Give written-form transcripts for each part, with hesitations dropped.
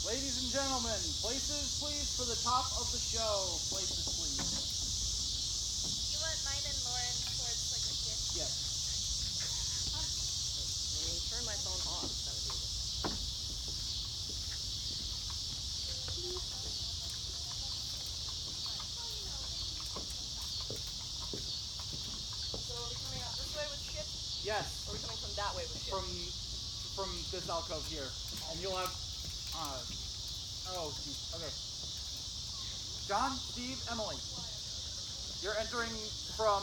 Ladies and gentlemen, places please for the top of the show. Places please. You want mine and Lauren towards like the kiss? Yes. Let me turn my phone off. That would be a good thing. So are we coming out this way with shit? Yes. Or are we coming from that way with shit? From this alcove here. And you'll have oh geez. Okay. John, Steve, Emily. You're entering from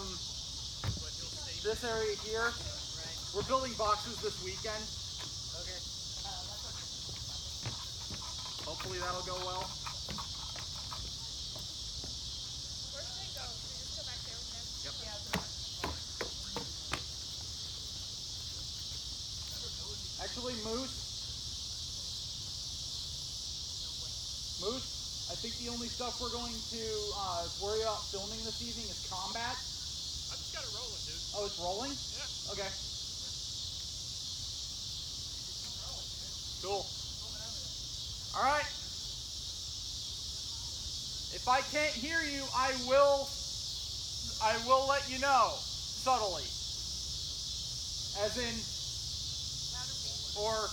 this area here. Right. We're building boxes this weekend. Okay. Hopefully that'll go well. Where should I go? Should we just go back there with them? Yep. Yeah. Actually, Moose, I think the only stuff we're going to worry about filming this evening is combat. I just got it rolling, dude. Oh, it's rolling? Yeah. Okay. Cool. All right. If I can't hear you, I will let you know subtly. As in, or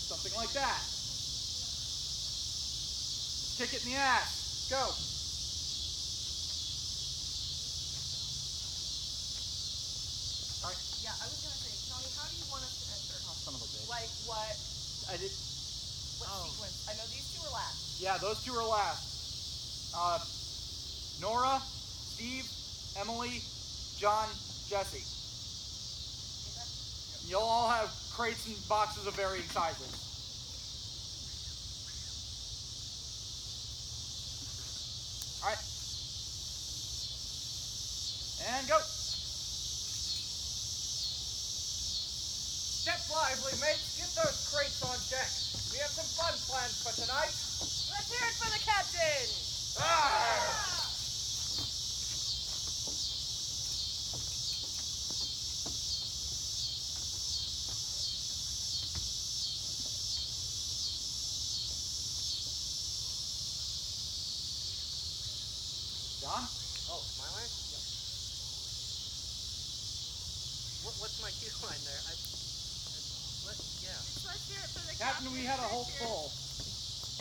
something like that. Kick it in the ass. Go. All right. Yeah, I was gonna say, Tony, how do you want us to enter? Oh, son of a bitch. Like what? I did. What sequence? I know these two are last. Yeah, those two are last. Nora, Steve, Emily, John, Jesse. You'll all have crates and boxes of varying sizes. All right. And go. Step lively, mates. Get those crates on deck. We have some fun planned for tonight. Let's hear it for the captain! John? Oh, my line? Yep. What's my cue line there? Yeah. Let's hear it for the Captain, we had a whole Let's hear it. full.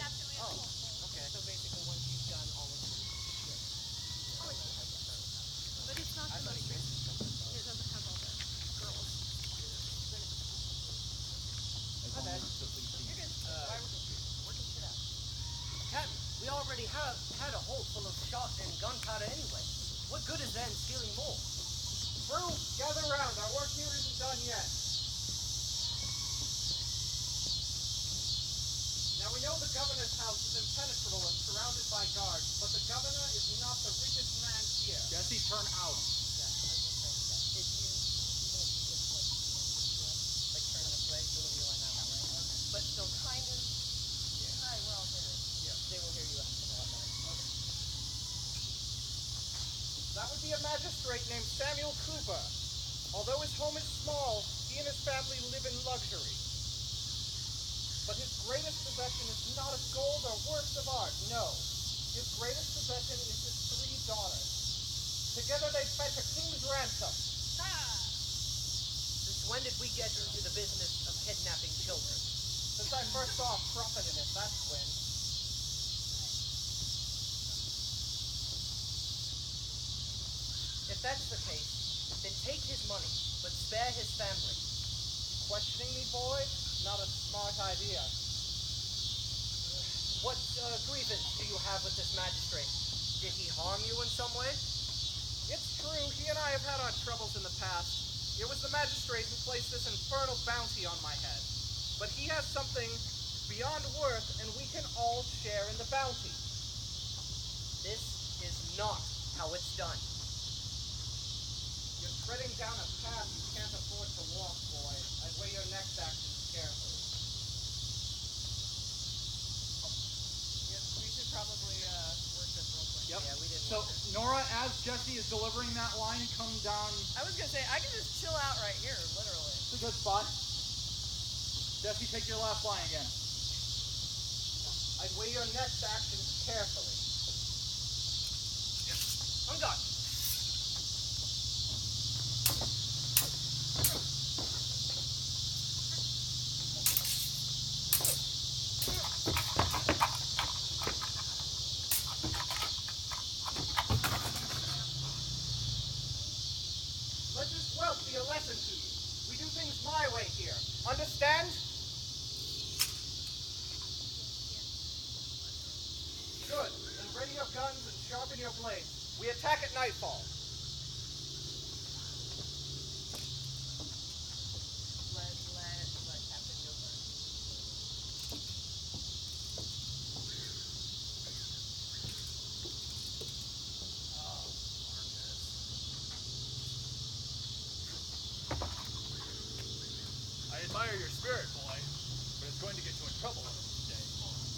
Captain, we had a whole full. Okay. So basically, once you've done all of the shit. But it's not the most recent. It doesn't have all the girls. You're good. Working shit out. Captain, we already have had a hold full of shot and gunpowder anyway. What good is there in stealing more? Crew, gather round. Our work here isn't done yet. Now we know the governor's house is impenetrable and surrounded by guards, but the governor is not the richest man here. Jesse, turn out. Yeah, I was gonna say that. If you, even if you just like turn this way, so that you're like that way. Okay. But still kind of. Yeah. Hi, we're all here. Yeah. They will hear you a lot better. Okay. That would be a magistrate named Samuel Cooper. Although his home is small, he and his family live in luxury. But his greatest possession is not of gold or works of art, no. His greatest possession is his 3 daughters. Together they fetch a king's ransom. Since when did we get into the business of kidnapping children? Since I first saw a profit in it, that's when. If that's the case, then take his money, but spare his family. You questioning me, boy? Not a smart idea. What grievance do you have with this magistrate? Did he harm you in some way? It's true, he and I have had our troubles in the past. It was the magistrate who placed this infernal bounty on my head. But he has something beyond worth, and we can all share in the bounty. This is not how it's done. You're treading down a path you can't afford to walk, boy. I'd weigh your next actions carefully. Yes, we should probably work this real quick. Yep. Yeah, we didn't. So, Nora, as Jesse is delivering that line, come down. I was gonna say I can just chill out right here, literally. It's a good spot. Jesse, take your last line again. I'd weigh your next actions carefully. On guard. Let this wealth be a lesson to you. We do things my way here. Understand? Good. Then ready your guns and sharpen your blades. We attack at nightfall. Let Captain go first. I admire your spirit, boy, but it's going to get you in trouble one of these days.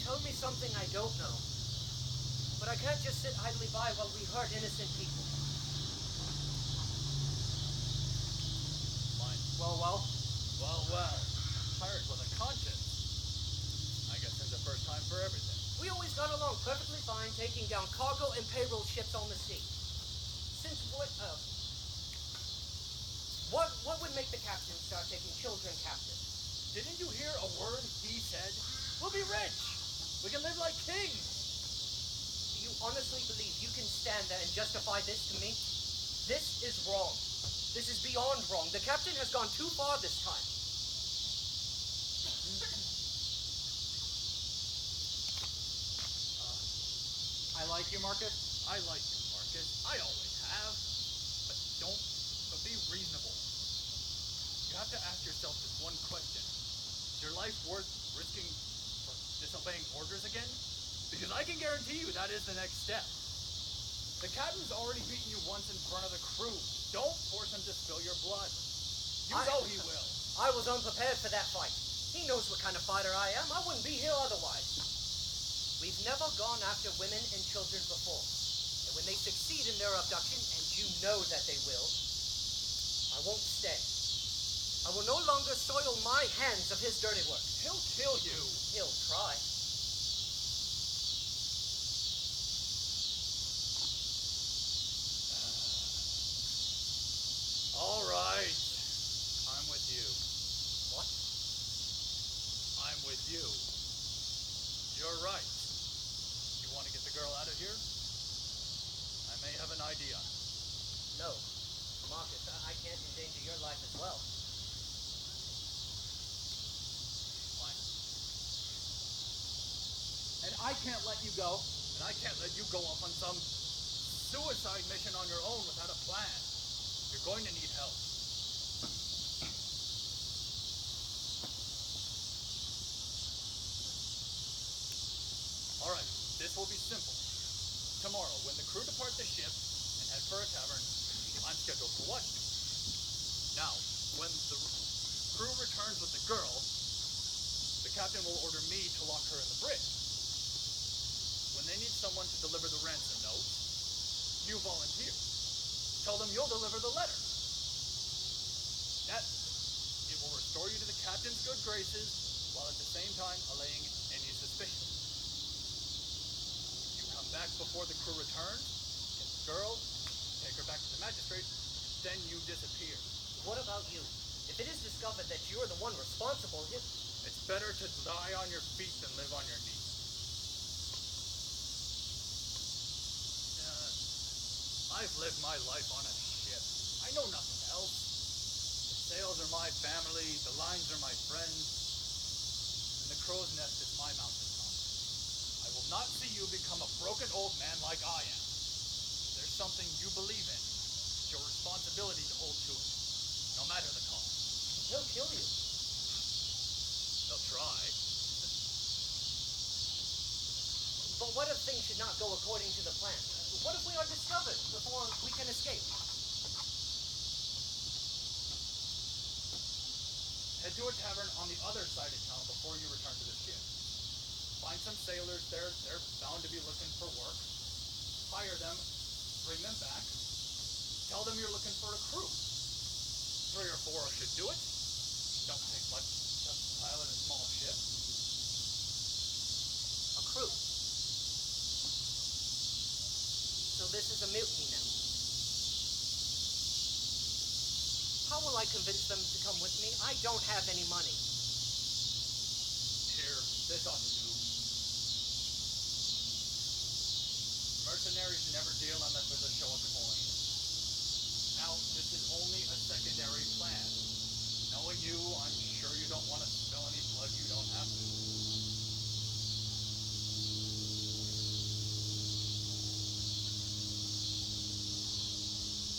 Tell me something I don't know. But I can't just sit idly by while we hurt innocent people. Fine. Well. Well. Hired with a conscience. I guess there's a first time for everything. We always got along perfectly fine taking down cargo and payroll ships on the sea. Since what would make the captain start taking children captive? Didn't you hear a word he said? We'll be rich. We can live like kings. Do you honestly believe you can stand there and justify this to me? This is wrong. This is beyond wrong. The captain has gone too far this time. I like you, Marcus. I like you, Marcus. I always have. But be reasonable. You have to ask yourself this one question. Is your life worth risking for disobeying orders again? Because I can guarantee you that is the next step. The captain's already beaten you once in front of the crew. Don't force him to spill your blood. You know he will. I was unprepared for that fight. He knows what kind of fighter I am. I wouldn't be here otherwise. We've never gone after women and children before. And when they succeed in their abduction, and you know that they will, I won't stay. I will no longer soil my hands of his dirty work. He'll kill you. He'll try. All right. I'm with you. What? I'm with you. You're right. You want to get the girl out of here? I may have an idea. No. Marcus, I can't endanger your life as well. Fine. And I can't let you go. And I can't let you go off on some suicide mission on your own without a plan. You're going to need help. All right, this will be simple. Tomorrow, when the crew depart the ship and head for a tavern, I'm scheduled for watch duty. Now, when the crew returns with the girl, the captain will order me to lock her in the brig. When they need someone to deliver the ransom note, you volunteer. Tell them you'll deliver the letter. It will restore you to the captain's good graces, while at the same time allaying any suspicion. You come back before the crew returns, get the girl, take her back to the magistrate, then you disappear. What about you? If it is discovered that you're the one responsible, It's better to die on your feet than live on your knees. I've lived my life on a ship. I know nothing else. The sails are my family, the lines are my friends, and the crow's nest is my mountaintop. I will not see you become a broken old man like I am. If there's something you believe in, it's your responsibility to hold to it, no matter the cost. he'll kill you. They'll try. But what if things should not go according to the plan? What if we are discovered before we can escape? Head to a tavern on the other side of town before you return to the ship. Find some sailors there. They're bound to be looking for work. Hire them. Bring them back. Tell them you're looking for a crew. 3 or 4 should do it. Don't take much just to pilot a small ship. A crew? this is a mutiny now. How will I convince them to come with me? I don't have any money. Here, this ought to do. Mercenaries never deal unless there's a show of coin. Now, this is only a secondary plan. Knowing you, I'm sure you don't want to spill any blood you don't have to.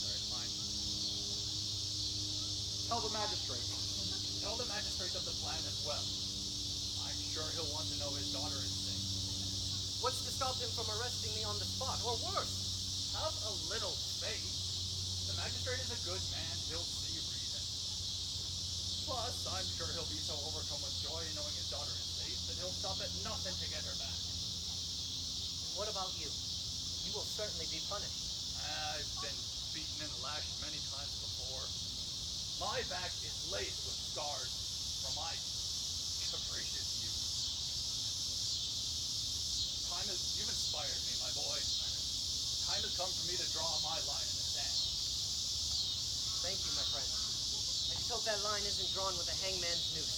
Alright, fine. Tell the magistrate. Tell the magistrate of the plan as well. I'm sure he'll want to know his daughter is safe. What's to stop him from arresting me on the spot, or worse? Have a little faith. The magistrate is a good man. He'll see reason. Plus, I'm sure he'll be so overcome with joy in knowing his daughter is safe that he'll stop at nothing to get her back. And what about you? You will certainly be punished. I've been beaten and lashed many times before. My back is laced with scars from my capricious youth. You've inspired me, my boy. Time has come for me to draw my line in the sand. Thank you, my friend. I just hope that line isn't drawn with a hangman's noose.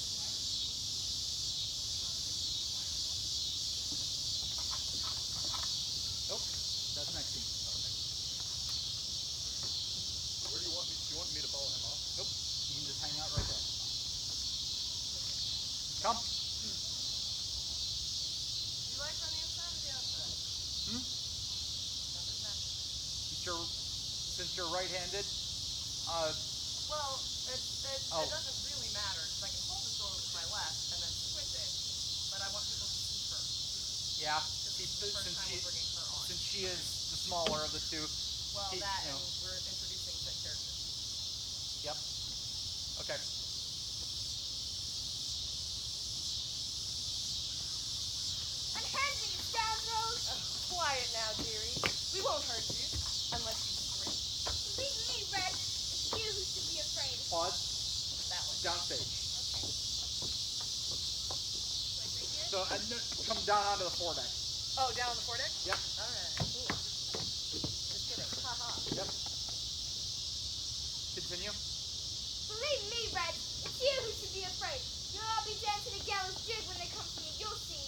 Nope. That's next scene. Where do you want me? Do you want me to follow him off? Nope. You can just hang out right there. Come. Do you like on the inside or the outside? Doesn't matter. Since you're right-handed, Well, Oh. it doesn't really matter, because I can hold the sword with my left and then switch it, but I want people to see her. yeah. This is the first time we're bringing her on. Since she is the smaller of the two. Well, he- that you know. and we're introducing set characters. Yep. Okay. Unhand me, you scoundrels! Quiet now, dearie. We won't hurt you, unless you scream. Leave me, Red. It's you who should be afraid. Pause. That way. Downstage. Okay. Like right here? So, and come down onto the foredeck. Oh, down on the foredeck? Yep. Alright, cool. Just kidding. Haha. Yep. Continue. Believe me, Red. It's you who should be afraid. You'll all be down to the gallows jig when they come for me. You'll see.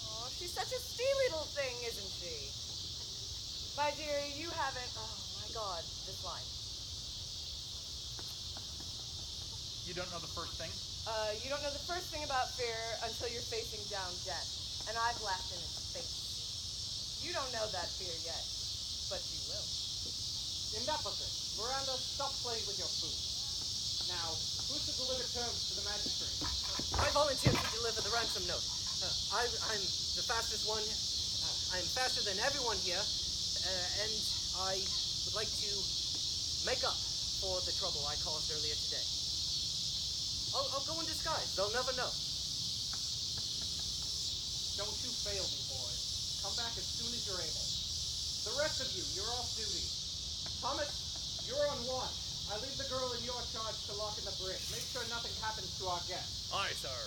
Oh, she's such a steely little thing, isn't she? My dearie, you haven't... Oh, my God. This line. You don't know the first thing? You don't know the first thing about fear until you're facing down death. And I've laughed in its face. You don't know that fear yet, but you will. Enough of this. Miranda, stop playing with your food. Now, who's to deliver terms to the magistrate? I volunteer to deliver the ransom note. I'm the fastest one. I'm faster than everyone here, and I would like to make up for the trouble I caused earlier today. I'll go in disguise. They'll never know. Don't you fail me, boy. Come back as soon as you're able. The rest of you, you're off duty. Thomas, you're on watch. I leave the girl in your charge to lock in the bridge. Make sure nothing happens to our guest. Aye, sir.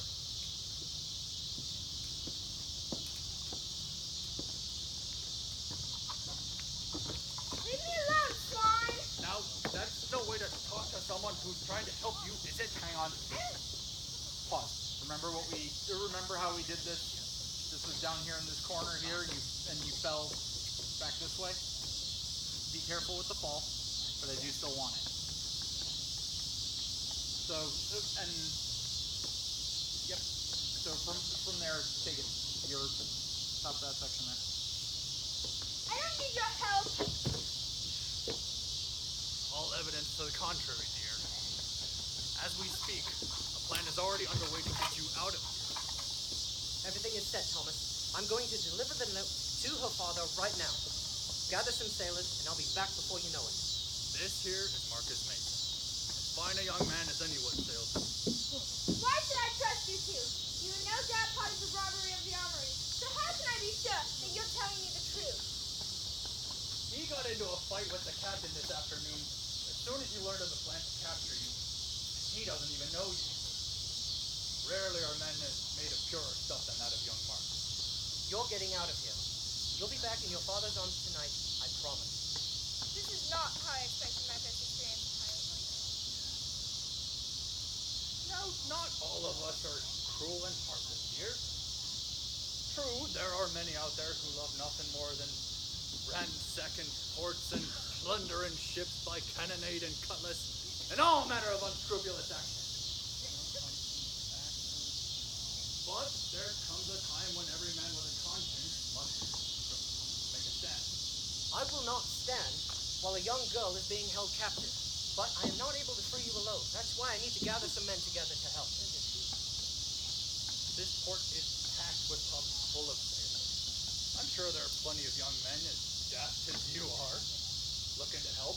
Leave me alone, swine! Now, that's no way to talk to someone who's trying to help you, is it? Hang on. Pause. Remember how we did this? This was down here in this corner here, and you fell back this way? Be careful with the fall, but I do still want it. So, and yep. So from there, take it. Your top of that section there. I don't need your help. All evidence to the contrary, dear. As we speak, a plan is already underway to get you out of here. Everything is set, Thomas. I'm going to deliver the note to her father right now. Gather some sailors, and I'll be back before you know it. This here is Marcus Mason. As fine a young man as anyone sails. Why should I trust you two? You were no doubt part of the robbery of the armory. So how can I be sure that you're telling me the truth? He got into a fight with the captain this afternoon. As soon as you learned of the plan to capture you, he doesn't even know you. Rarely are men as made of purer stuff than that of young Marcus. You're getting out of here. You'll be back in your father's arms tonight, I promise. This is not how I expected my first experience with pirates. Now, not all of us are cruel and heartless, dear. True, there are many out there who love nothing more than ransacking ports and plundering ships by cannonade and cutlass and all manner of unscrupulous action. But there comes a time when every man with a conscience must make a stand. I will not stand while a young girl is being held captive. But I am not able to free you alone. That's why I need to gather some men together to help. This port is packed with pubs full of sailors. I'm sure there are plenty of young men as daft as you are, looking to help.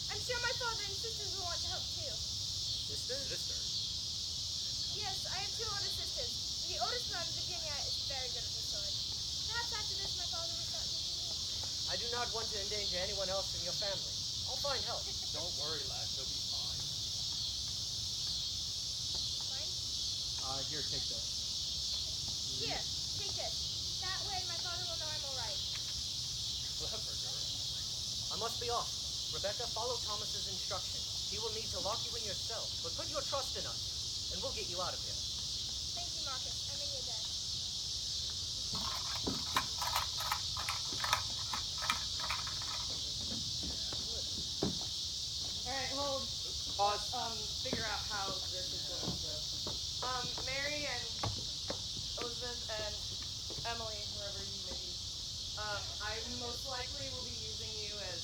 I'm sure my father and sisters will want to help too. Sisters? Sisters? Yes, I have two older sisters. The oldest one, Virginia, is very good with the sword. Perhaps after this, my father will start teaching me. I do not want to endanger anyone else in your family. I'll find help. Don't worry, lad. He'll be fine. Fine? Here, take this. Here, take this. That way, my father will know I'm all right. Clever girl. I must be off. Rebecca, follow Thomas's instructions. He will need to lock you in your cell, but put your trust in us, and we'll get you out of here. Thank you, Marcus. I'm in your debt. Alright, hold. Pause. Figure out how this is going to go. Mary and Elizabeth and Emily, whoever you may be, I most likely will be using you as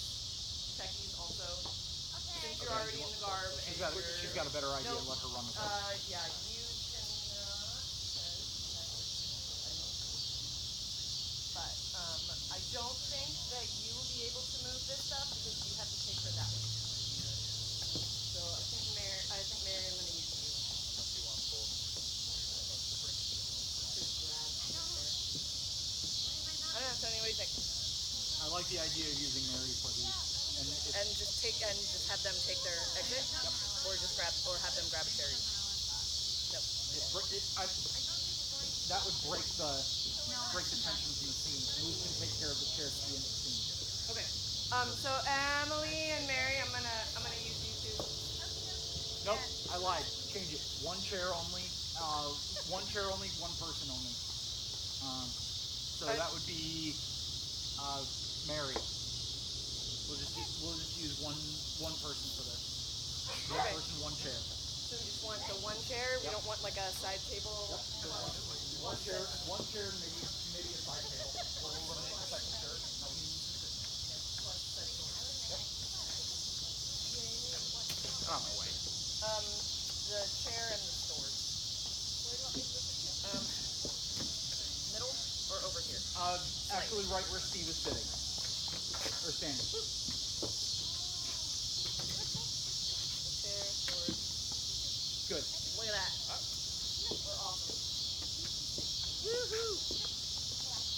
techies also. Okay. Since you're already in the garb. She's and got you're- a better idea. Nope. Let her run with it. Yeah, you cannot. But, I don't think that you will be able to move this stuff because you have to take her that way. So I think Mary, I'm gonna use you. Unless you want both. I don't know, Tony, what do you think? I like the idea of using Mary for these. And And just have them take their exit? Or have them grab a cherry? Nope. that would break the tensions in the scene. We can take care of the chairs at the end of the scene. Okay. So Emily and Mary, I'm gonna use you two. Nope, I lied. Change it. One chair only. One chair only. One person only. So Okay. that would be Mary. We'll just use one person for this. One Okay. person, one chair. So we just want the one chair. We don't want like a side table. One chair, maybe a side table. We'll eliminate the second chair. Nobody needs to sit. Yep. On my way. The chair and the sword. Where do you want me to put the chair? Middle or over here? Actually, right where Steve is sitting or standing. Chair, sword. Good. Look at that. We're awesome. Woohoo!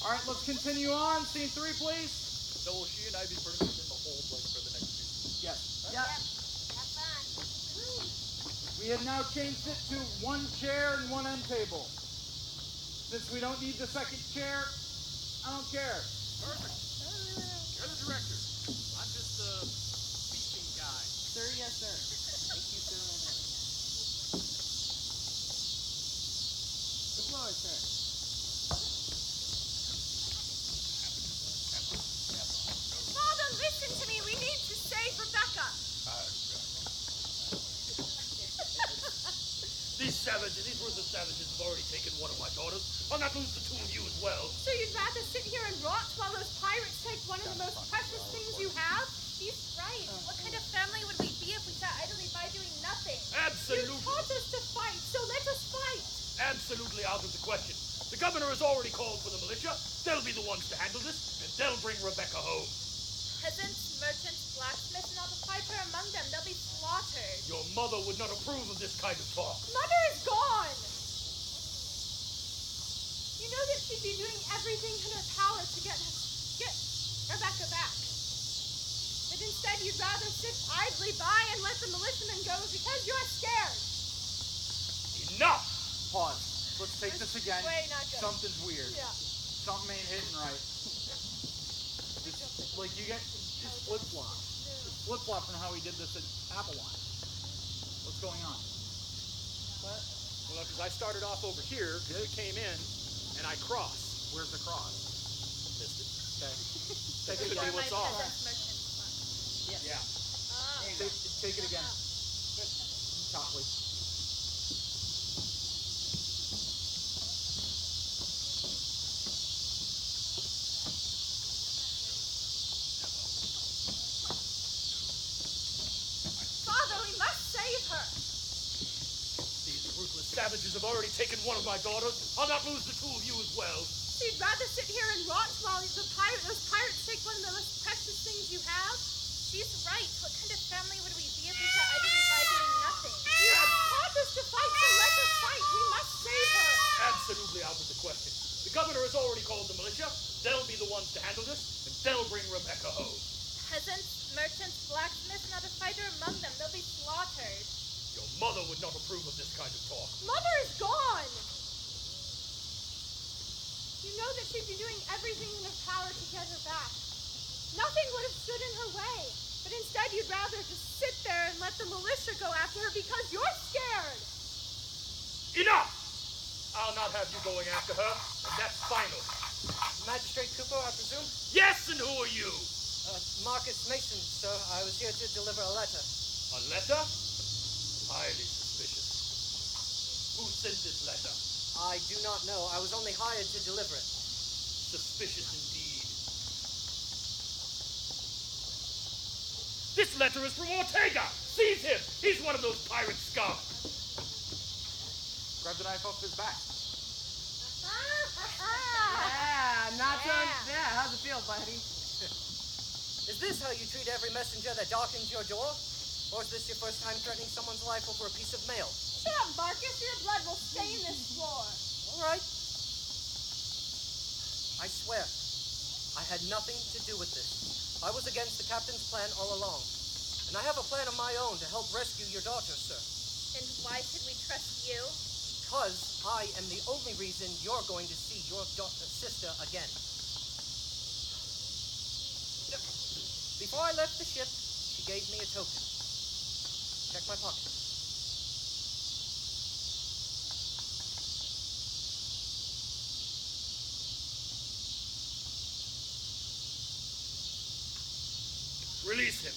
All right, let's continue on. Scene 3, please. So will she and I be pretty much in the hold like for the next few? Yes. Yep. Have fun. Woo! We have now changed it to one chair and one end table. Since we don't need the second chair, I don't care. Perfect. You're the director. I'm just the speaking guy. Sir, yes, sir. Thank you, sir. Good boy, sir. Father, listen to me. We need to save Rebecca. These ruthless savages have already taken one of my daughters. I'll not lose the two of you as well. So you'd rather sit here and rot while those pirates take one of the most precious things you have? He's right. What kind of family would we be if we sat idly by doing nothing? Absolutely. You taught us to fight, so let us fight. Absolutely out of the question. The governor has already called for the militia. They'll be the ones to handle this, and they'll bring Rebecca home. Peasants, merchants, blacksmiths, not a fighter among them. They'll be slaughtered. Your mother would not approve of this kind of talk. Mother is gone. You know that she'd be doing everything in her power to get Rebecca back. But instead you'd rather sit idly by and let the militiamen go because you're scared. Enough! Pause. Let's take this again. Way not good. Something's weird. Yeah. Something ain't hitting right. like you get just flip-flop. Just flip-flop from how he did this at Applewan. What's going on? What? Well, because I started off over here, because we came in, and I crossed. Where's the cross? Missed it. Okay. That Take it could be again. what's off. Yeah. Oh. Take it again. Chocolate. Father, we must save her. These ruthless savages have already taken one of my daughters. I'll not lose the two of you as well. She'd rather sit here and rot while those pirates take one of the most precious things you have. She's right. What kind of family would we be if we sat idly by doing nothing? You taught us to fight, so let us fight. We must save her. Absolutely out of the question. The governor has already called the militia. They'll be the ones to handle this, and they'll bring Rebecca home. Peasants, merchants, blacksmiths, not a fighter among them. They'll be slaughtered. Your mother would not approve of this kind of talk. Mother is gone. You know that she'd be doing everything in her power to get her back. Nothing would have stood in her way. But instead, you'd rather just sit there and let the militia go after her because you're scared. Enough! I'll not have you going after her, and that's final. Magistrate Cooper, I presume? Yes, and who are you? Marcus Mason, sir. I was here to deliver a letter. A letter? Highly suspicious. Who sent this letter? I do not know. I was only hired to deliver it. Suspicious indeed. This letter is from Ortega! Seize him! He's one of those pirate scum! Grab the knife off his back. Yeah, not done. Yeah, how's it feel, buddy? Is this how you treat every messenger that darkens your door? Or is this your first time threatening someone's life over a piece of mail? Shut up, Marcus. Your blood will stain this floor. All right. I swear, I had nothing to do with this. I was against the captain's plan all along. And I have a plan of my own to help rescue your daughter, sir. And why should we trust you? Because I am the only reason you're going to see your sister again. Before I left the ship, she gave me a token. Check my pocket. Release him.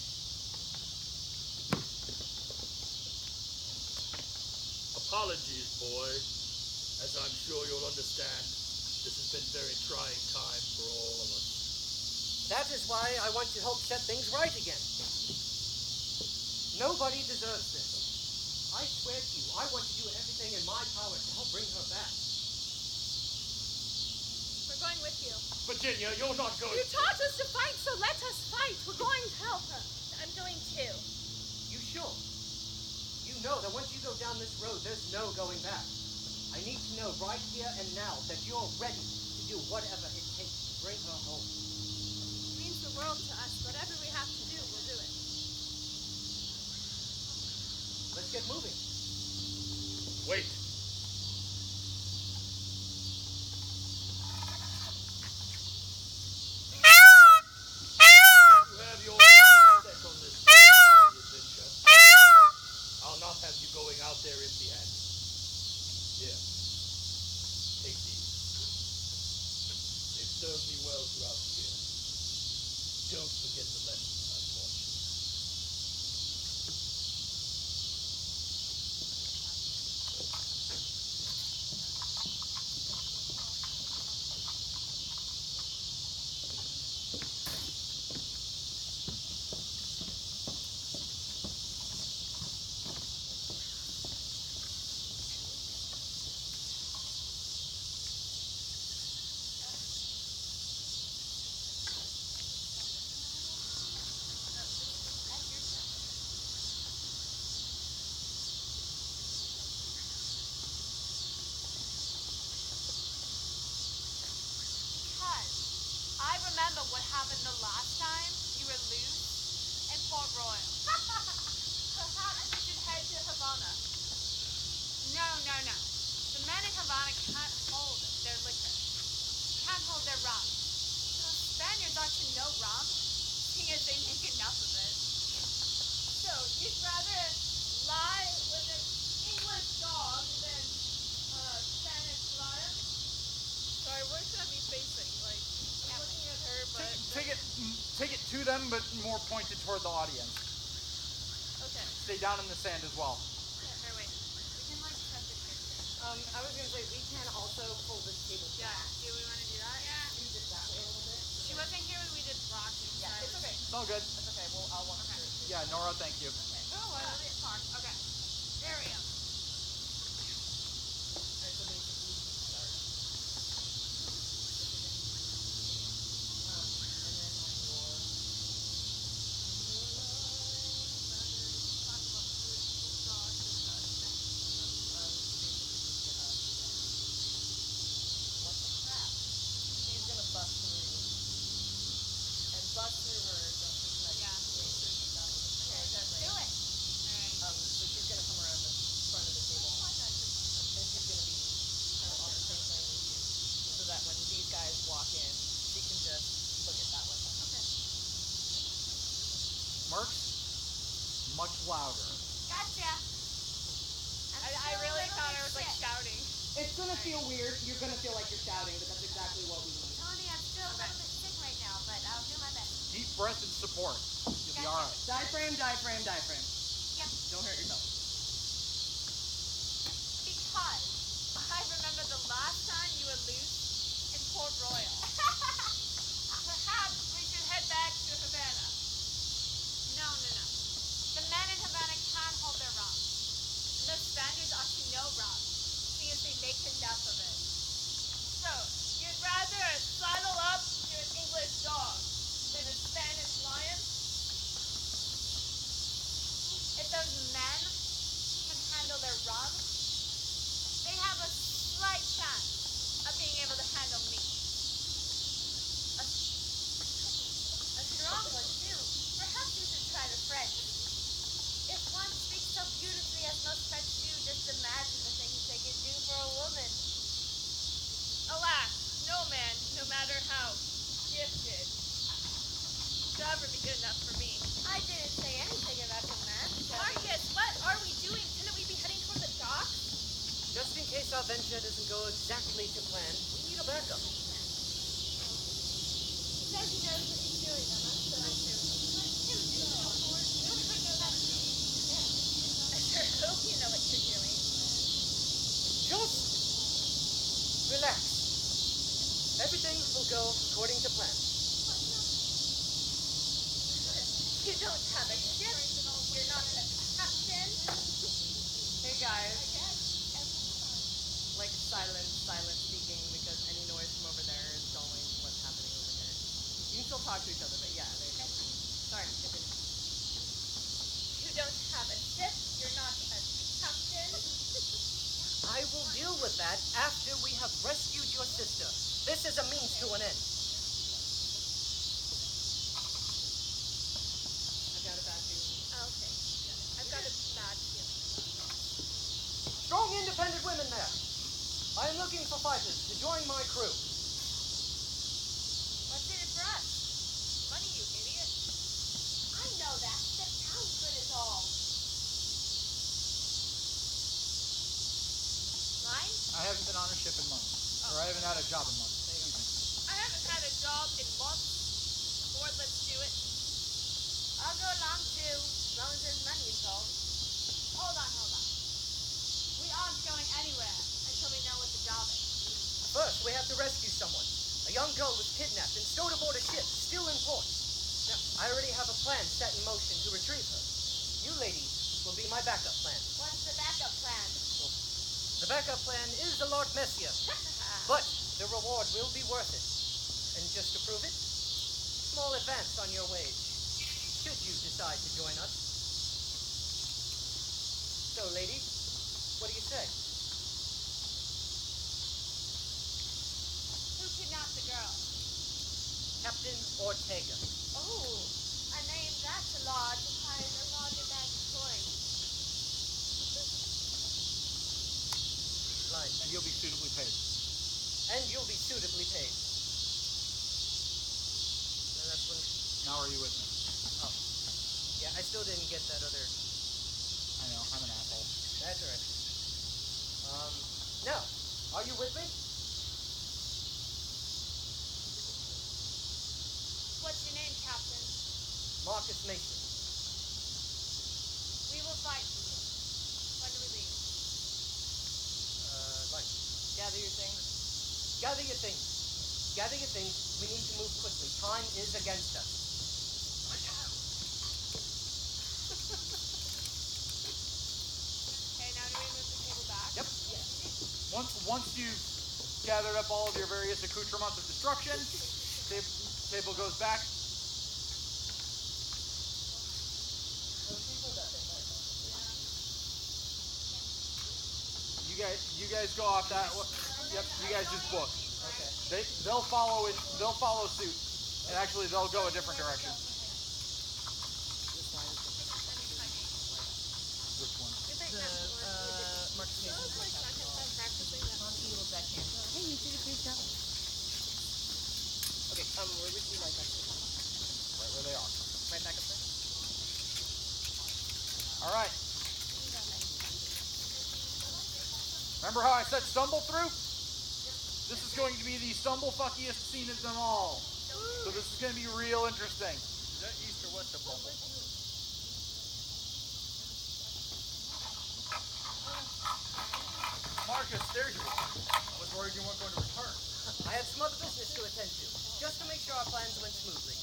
Apologies, boy. As I'm sure you'll understand, this has been very trying time for all of us. That is why I want to help set things right again. Nobody deserves this. I swear to you, I want to do everything in my power to help bring her back. We're going with you. Virginia, you're not going You taught us to fight, so let us fight. We're going to help her. I'm going too. You sure? You know that once you go down this road, there's no going back. I need to know right here and now that you're ready to do whatever it takes to bring her home. It means the world to us. Whatever we have to do, we'll do it. Let's get moving. Wait. You have your mind set on this adventure. I'll not have you going out there empty-handed. Here. Take these. They've served me well throughout the year. Don't forget the lesson I taught you. Because I remember what happened the last time you were loose in Port Royal. Perhaps we should head to Havana. No. The men in Havana can't hold their liquor. Can't hold their rum. Those Spaniards ought to know rum. seeing as they make enough of it. So, you'd rather lie with an English dog than a Spanish lion? Sorry, where should I be facing? Like, I'm looking at her, but... Take it to them, but more pointed toward the audience. Okay. Stay down in the sand as well. Here, wait. We can like set the picture. I was gonna say, we can also pull this table Yeah. back. Do we want to do that? Yeah. Use it that way a little bit. She wasn't here when we did rocking. Yeah, so I it's was- okay. It's all good. It's okay. Well, I'll walk through it. Yeah, Nora, thank you. Oh, I love it. Park. Okay. There we go. Alright, so basically, start. And then on your... What the crap? She's gonna bust through. And bust through her, don't just like... Yeah. Okay, gently. Do it. All right. So she's gonna come around the front of the table. And she's gonna be kind of on the same plane with you. So that when these guys walk in, she can just look it that way. Okay. Mercs, much louder. Gotcha. I really thought I was like shouting. It's gonna feel weird. You're gonna feel like you're shouting, but that's exactly what we need. Tony, I'm still a little bit sick right now, but I'll do my best. Deep breath and support. You'll be all right. Diaphragm, diaphragm, diaphragm. Yep. Don't hurt yourself. Because I remember the last time you were loose in Port Royal. Perhaps we should head back to Havana. No. The men in Havana can't hold their rum. And the Spaniards ought to know rum, seeing as they make enough of it. So, you'd rather saddle up to an English dog than a Spanish lion? If those men can handle their rum, they have a slight chance of being able to handle me. A strong one, too. Perhaps you should try the French. If one speaks so beautifully as most French do, just imagine the things they could do for a woman. Alas, no man, no matter how gifted, will ever be good enough for me. I didn't say anything about the man. Marcus, what are we doing? Shouldn't we be heading toward the docks? Just in case our venture doesn't go exactly to plan, we need a backup. He says he knows what he's doing, Emma, so let him do it. I sure hope you know what you're doing. Just relax. Everything will go according to plan. You don't have a ship. You're not a captain. Hey guys. Like silent speaking because any noise from over there is going what's happening over here. You can still talk to each other, but yeah. Sorry, continue. You don't have a ship. You're not a captain. I will deal with that after we have rescued your sister. This is a means to an end. I've got a bad feeling. Okay. I've got a bad feeling. Strong, independent women there. I am looking for fighters to join my crew. What's in it for us? Money, you idiot. I know that. The town's good as all. Mine? I haven't been on a ship in months. Or I haven't had a job in months. Excuse me. I haven't had a job in months. Lord, let's do it. I'll go along too, as long as there's money involved. Hold on. We aren't going anywhere until we know what the job is. First, we have to rescue someone. A young girl was kidnapped and stowed aboard a ship, still in port. Now, I already have a plan set in motion to retrieve her. You ladies will be my backup plan. What's the backup plan? The backup plan is a lot messier, but the reward will be worth it. And just to prove it, small advance on your wage, should you decide to join us. So, ladies, what do you say? Who kidnapped the girl? Captain Ortega. Oh, a name that's large requires a large amount of coin. Line. And you'll be suitably paid. And you'll be suitably paid. And that's when... Now are you with me? Yeah, I still didn't get that other. I know, I'm an asshole. That's all right. Now, are you with me? What's your name, Captain? Marcus Mason. We will fight for you. When do we leave? Lunch. Gather your things. Gather your things. Gather your things. We need to move quickly. Time is against us. Okay, now do we move the table back? Yep. Once you've gathered up all of your various accoutrements of destruction, table goes back. You guys go off that. Yep, you guys just book. Okay. They'll follow it. They'll follow suit, and actually they'll go a different direction. Which one? Marcus Mason's my captain. Ponty little deckhand. Hey, you did a great job. Okay, where would you like us to go? Right where they are. Right back up there? All right. Remember how I said stumble through? This is going to be the stumble fuckiest scene of them all. So this is going to be real interesting. Is that east or west of Bumble? Marcus, there you are. I was worried you weren't going to return. I had some other business to attend to, just to make sure our plans went smoothly.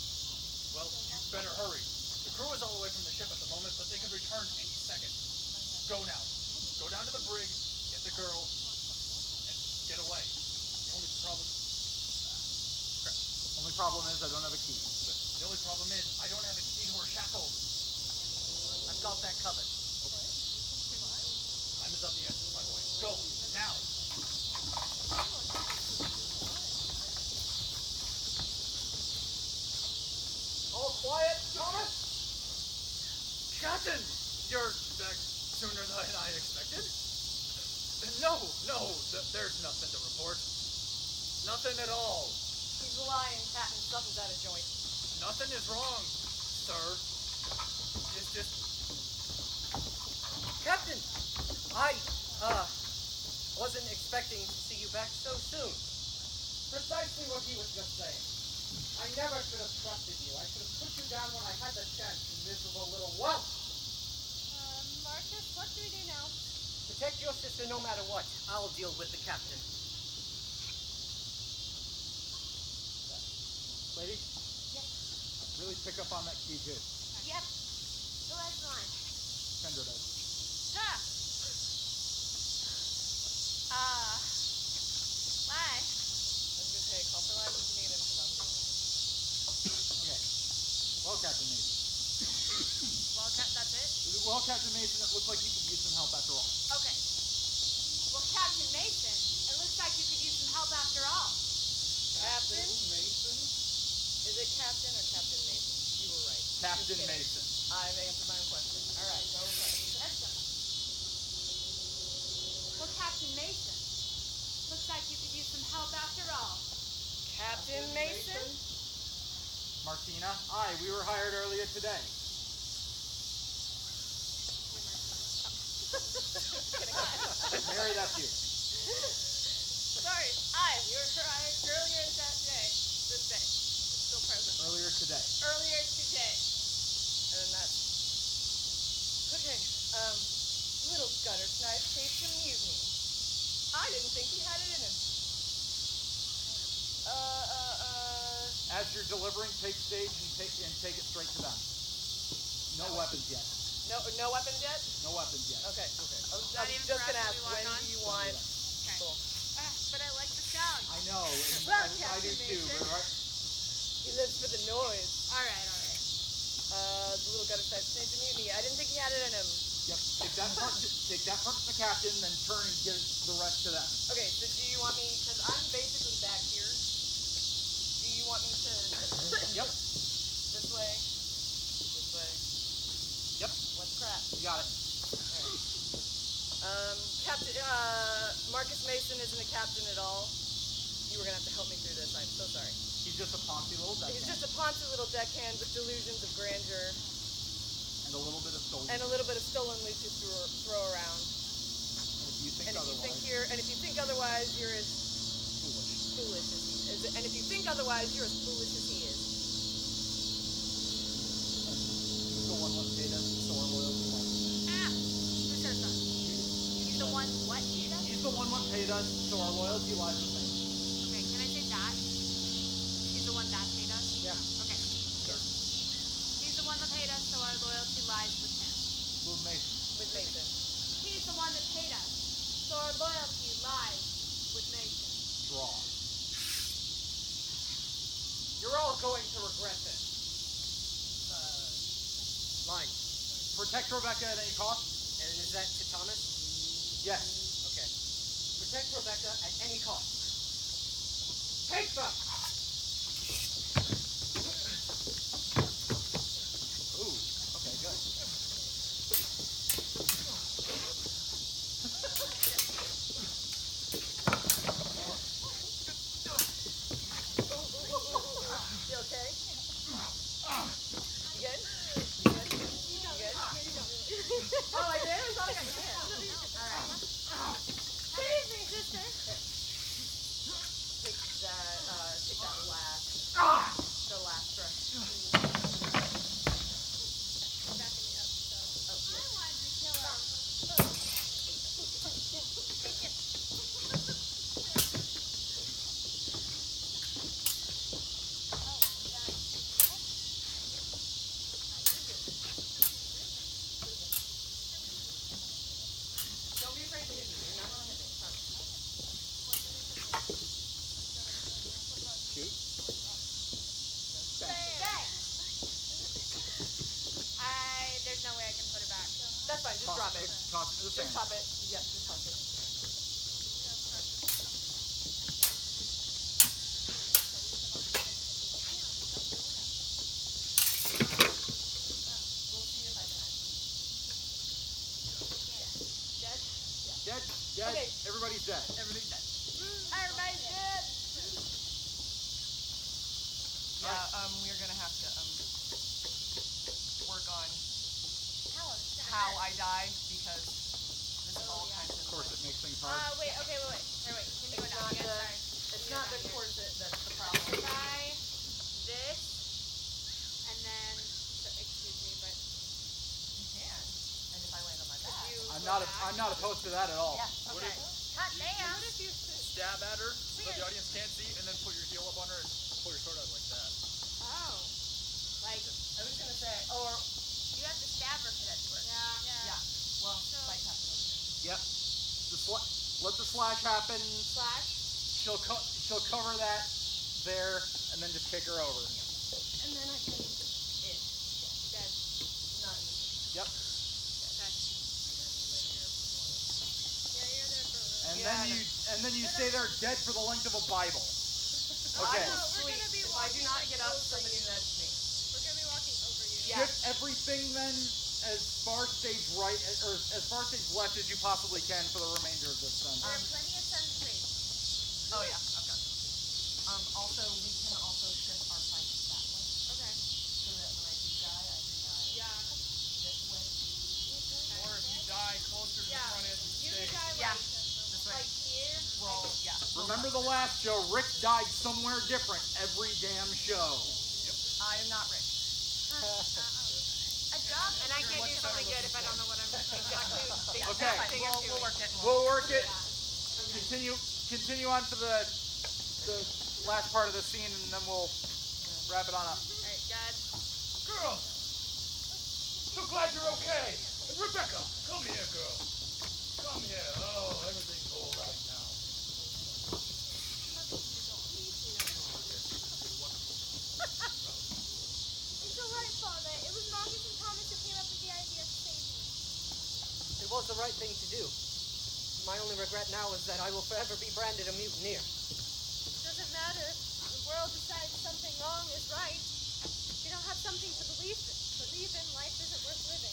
Well, you better hurry. The crew is all the way from the ship at the moment, but they could return any second. Go now. Go down to the brig, get the girl, and get away. The only problem... Crap. Only problem is I don't have a key. The only problem is I don't have a key to her shackles. I've got that covered. Time is up the essence, my boy. Go, now. All quiet, Thomas? Captain! You're back sooner than I expected? No, there's nothing to report. Nothing at all. He's lying, Captain. Something's out of joint. Nothing is wrong, sir. It's just... Captain, I, wasn't expecting to see you back so soon. Precisely what he was just saying. I never should have trusted you. I should have put you down when I had the chance, you miserable little whelp. Marcus, what do we do now? Protect your sister no matter what. I'll deal with the captain. Lady? Yes. Really pick up on that key, good. Yep. The red line. Kendra does. Ha! Why? I was gonna say, call for live if you need him, because I'm doing it. Okay. Well, Captain Mason. Well, that's it? Well, Captain Mason, it looks like you could use some help after all. Okay. Well, Captain Mason, it looks like you could use some help after all. Captain? Mason? Is it Captain or Captain Mason? You were right. Captain Just kidding. Mason. I've answered my own question. All right, go with it. Excellent. Well, Captain Mason, looks like you could use some help after all. Captain Mason? Martina? Aye, we were hired earlier today. Mary, that's you. Sorry, you were hired earlier that day. This day. It's still present. Earlier today. Earlier today. And then that's... Okay, little gutter snipe taped some mutiny. I didn't think he had it in him. As you're delivering, take stage and take it straight to them. No weapons yet. No weapons yet? No weapons yet. Okay. I was Not even just for us gonna when ask, we walk when on? do you want... Okay. Cool. But I like the sound. I know. And Well, I do Captain too. Mason. But right. He lives for the noise. All right. The little gutter snipe taped some mutiny. I didn't think he had it in him. Yep. Take that part to the captain, then turn and give the rest to them. Okay, so do you want me... Because I'm basically back here. Do you want me to... Yep. This way? This way? Yep. What's crap? You got it. Captain, Marcus Mason isn't a captain at all. You were gonna have to help me through this. I'm so sorry. He's just a poncy little deckhand. He's just a poncy little deckhand with delusions of grandeur. a little bit of stolen. and a little bit of stolen loot to throw around. And if you think And if you otherwise, think otherwise, you're as foolish. foolish as he is. And if you think otherwise, you're as foolish as he is. He's the one that paid us, so our loyalty lies with him. Ah! Who says that? He's the one what paid us? He's the one that paid us, so our loyalty lies with him. Okay, can I say that? He's the one that paid us? Yeah. Okay. He's the one that paid us, so our loyalty lies with him. Move Mason. With Mason. He's the one that paid us, so our loyalty lies with Mason. Draw. You're all going to regret this. Line. Protect Rebecca at any cost? And is that to Thomas? Yes. Okay. Protect Rebecca at any cost. Take them! Ooh. Okay, good. You okay? You good? You good? You good? Oh, I did? I thought I got your hand. Alright. Save me, sister. Take that last. The last brush. Backing me up, so. Oh, I yeah. wanted to kill him. Take it. Don't be afraid to hit me. You're not gonna hit me. Promise. Shoot. Thanks. There's no way I can put it back. That's fine. Just drop it. Toss it to the Just sand. top it. Yeah, just toss it. We'll see if I can actually. Dead? Dead. Dead. Okay. Everybody's dead. Everybody's dead. Everybody's good. Yeah, we're gonna have to work on How how I die because this is all kinds Of course, it makes things hard. wait, okay, wait. Here, wait. Can you go It's down not again? the Sorry. it's Can you not go the down here? corset that's the problem. Try this, and then, so, excuse me, but You can. And if I land on my back. you I'm not opposed to that at all. Yeah. Okay. Hot damn. What if you stab at her so the audience can't see, and then put your heel up on her and pull your sword out like that? Oh. Like, I was gonna say, or you have to stab her for that to work. Yeah. yeah. Well, fight happen over there. Yep. Let the slash happen. Slash. She'll cover that there, and then just kick her over. And then I can Dead. not Yep. Okay. Yeah, you're there for a little. And then you stay there dead for the length of a Bible. Okay. No, we're sleep. gonna be If I do not walking get up, over somebody you. nudge me. We're gonna be walking over you. Yeah. Get everything then as far stage right or as far stage left as you possibly can for the remainder of this then. There are plenty of sunscreen. Oh yeah, I've got some. Also, we can also shift our fights that way, Okay. so that when I do die, I can die Yeah. this way. Or if you die closer to the Yeah. front edge of the You stage. can die Yeah. like, This way. like here. Well, yeah. Remember the last show, Rick died somewhere different every damn show. I am not rich. A job. And I can't do something good if I don't know what I'm exactly. Yeah, Okay. that's fine. We'll work it. We'll work it. Continue on to the last part of the scene, and then we'll wrap it on up. Alright, Dad. Girl! So glad you're okay. And Rebecca, come here, girl. Come here. Oh, everything's all right now. It's alright, Father. It was Marcus and Thomas who came up with the idea to save me. It was the right thing to do. My only regret now is that I will forever be branded a mutineer. Doesn't matter. The world decides something wrong is right. If you don't have something to believe in, life isn't worth living.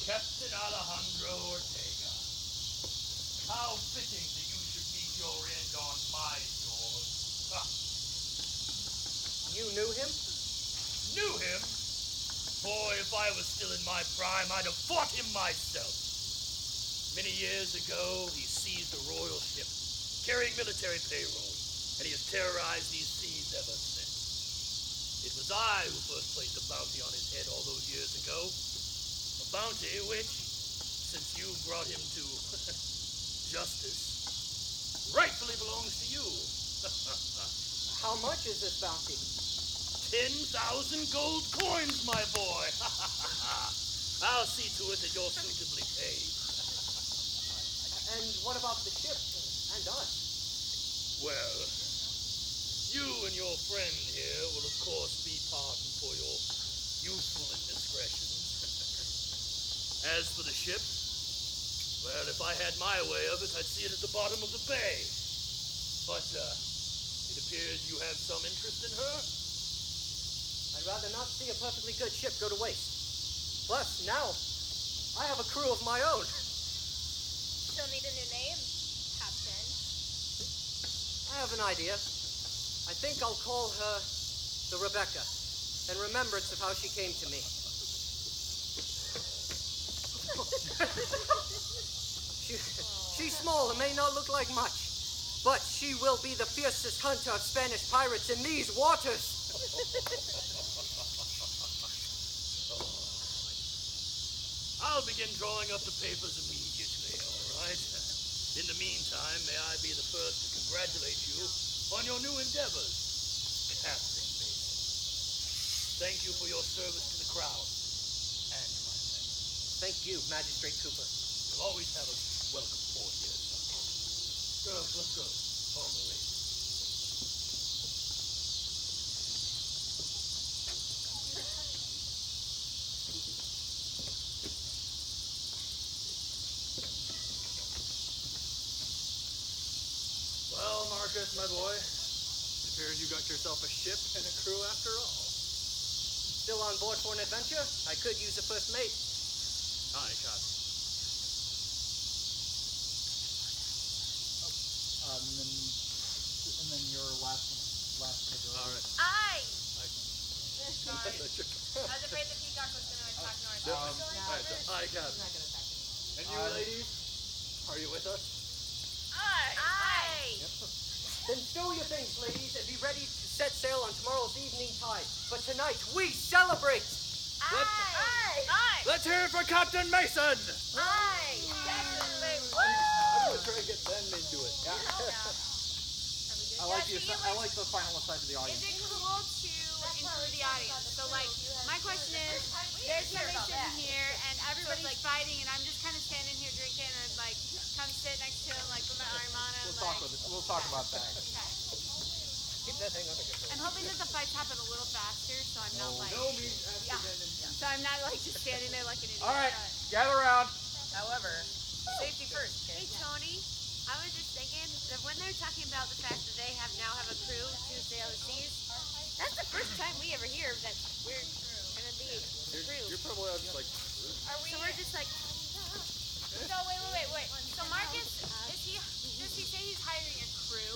Captain Alejandro Ortega. How fitting that you should meet your end on my shores. Ha! You knew him? Knew him? Boy, if I I was still in my prime, I'd have fought him myself. Many years ago, he seized a royal ship, carrying military payroll, and he has terrorized these seas ever since. It was I who first placed a bounty on his head all those years ago. A bounty which, since you brought him to justice, rightfully belongs to you. How much is this bounty? 10,000 gold coins, my boy. I'll see to it that you're suitably paid. And what about the ship and us? Well, you and your friend here will, of course, be pardoned for your youthful indiscretions. As for the ship, well, if I had my way of it, I'd see it at the bottom of the bay. But, it appears you have some interest in her? I'd rather not see a perfectly good ship go to waste. Plus, now, I have a crew of my own. Still need a new name, Captain. I have an idea. I think I'll call her the Rebecca, in remembrance of how she came to me. She's small and may not look like much, but she will be the fiercest hunter of Spanish pirates in these waters. I'll begin drawing up the papers immediately, all right? In the meantime, may I be the first to congratulate you on your new endeavors, Captain Mason. Thank you for your service to the crown and to my men. Thank you, Magistrate Cooper. You'll always have a welcome port here, son. Girls, let's go. On the way. Well, Marcus, my boy, it appears you got yourself a ship and a crew after all. Still on board for an adventure? I could use a first mate. Aye, Captain. And then your last figure. All right. Aye! Aye. Sorry. I was afraid the peacock was going to attack North. Aye, Captain. And you, ladies, are you with us? Aye! Aye! Then stow your things, ladies, and be ready to set sail on tomorrow's evening tide. But tonight, we celebrate! Aye! Aye! Let's hear it for Captain Mason! Aye! Definitely! I'm gonna try to get them into it. I like the final aside to the Is audience. it cool to include the audience? So, like, my question is, there's somebody sitting here, and everybody's fighting, and I'm just kind of standing here drinking, and like, come sit next to him, like, put my arm on him, We'll talk about that. Okay. Keep that thing under control. I'm hoping that the fights happen a little faster, so I'm not like, No means yeah. So I'm not like just standing there like an idiot. All right, But- gather around. However, safety first, Hey kids. Tony, I was just thinking that when they're talking about the fact that they now have a crew to sail the seas, that's the first time we ever hear that we're gonna be a crew. You're probably just like, Are we? So we're just like. So wait. So Marcus, does he say he's hiring a crew?